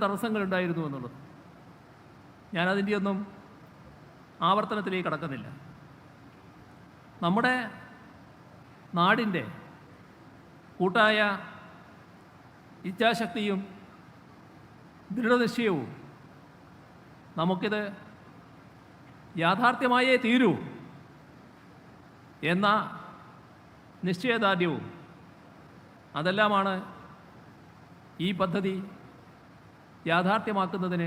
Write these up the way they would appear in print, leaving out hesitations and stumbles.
തടസ്സങ്ങളുണ്ടായിരുന്നു എന്നുള്ളത്. ഞാനതിൻ്റെയൊന്നും ആവർത്തനത്തിലേക്ക് കടക്കുന്നില്ല. നമ്മുടെ നാടിൻ്റെ കൂട്ടായ ഇച്ഛാശക്തിയും ദൃഢനിശ്ചയവും നമുക്കിത് യാഥാർത്ഥ്യമായേ തീരൂ എന്ന നിശ്ചയദാർഢ്യവും അതെല്ലാമാണ് ഈ പദ്ധതി യാഥാർത്ഥ്യമാക്കുന്നതിന്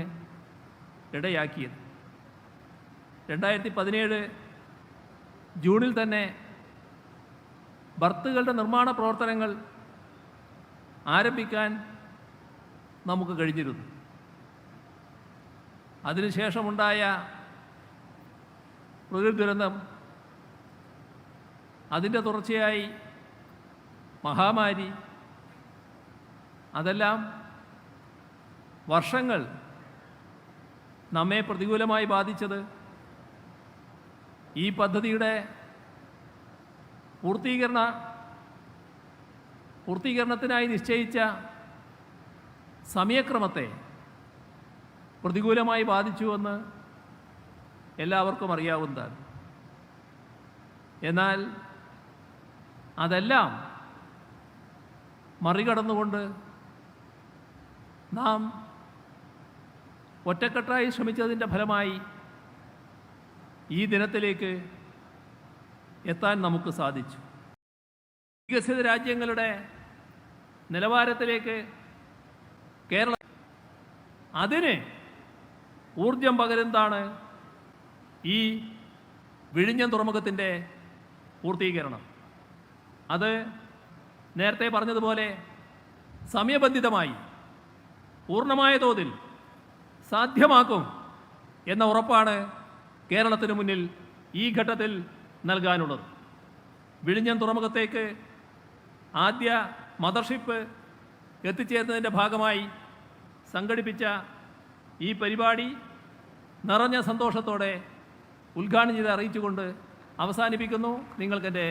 ഇടയാക്കിയത്. 2017 ജൂണിൽ തന്നെ ബർത്തുകളുടെ നിർമ്മാണ പ്രവർത്തനങ്ങൾ ആരംഭിക്കാൻ നമുക്ക് കഴിഞ്ഞിരുന്നു. അതിനുശേഷമുണ്ടായ പ്രകൃതി ദുരന്തം, അതിൻ്റെ തുടർച്ചയായി മഹാമാരി, അതെല്ലാം വർഷങ്ങൾ നമ്മെ പ്രതികൂലമായി ബാധിച്ചത് ഈ പദ്ധതിയുടെ പൂർത്തീകരണത്തിനായി നിശ്ചയിച്ച സമയക്രമത്തെ പ്രതികൂലമായി ബാധിച്ചുവെന്ന് എല്ലാവർക്കും അറിയാവുന്നതാണ്. എന്നാൽ അതെല്ലാം മറികടന്നുകൊണ്ട് നാം ഒറ്റക്കെട്ടായി ശ്രമിച്ചതിൻ്റെ ഫലമായി ഈ ദിനത്തിലേക്ക് എത്താൻ നമുക്ക് സാധിച്ചു. വികസിത രാജ്യങ്ങളുടെ നിലവാരത്തിലേക്ക് കേരളം അതിന് ഊർജം പകരുന്നതാണ് ഈ വിഴിഞ്ഞം തുറമുഖത്തിൻ്റെ പൂർത്തീകരണം. അത് നേരത്തെ പറഞ്ഞതുപോലെ സമയബന്ധിതമായി പൂർണ്ണമായ തോതിൽ സാധ്യമാക്കും എന്ന ഉറപ്പാണ് കേരളത്തിന് മുന്നിൽ ഈ ഘട്ടത്തിൽ നൽകാനുള്ളത്. വിഴിഞ്ഞം തുറമുഖത്തേക്ക് ആദ്യ മദർഷിപ്പ് എത്തിച്ചേർന്നതിൻ്റെ ഭാഗമായി സംഘടിപ്പിച്ച ഈ പരിപാടി നിറഞ്ഞ സന്തോഷത്തോടെ ഉദ്ഘാടനം ചെയ്ത് അറിയിച്ചുകൊണ്ട് അവസാനിപ്പിക്കുന്നു. നിങ്ങൾക്കെൻ്റെ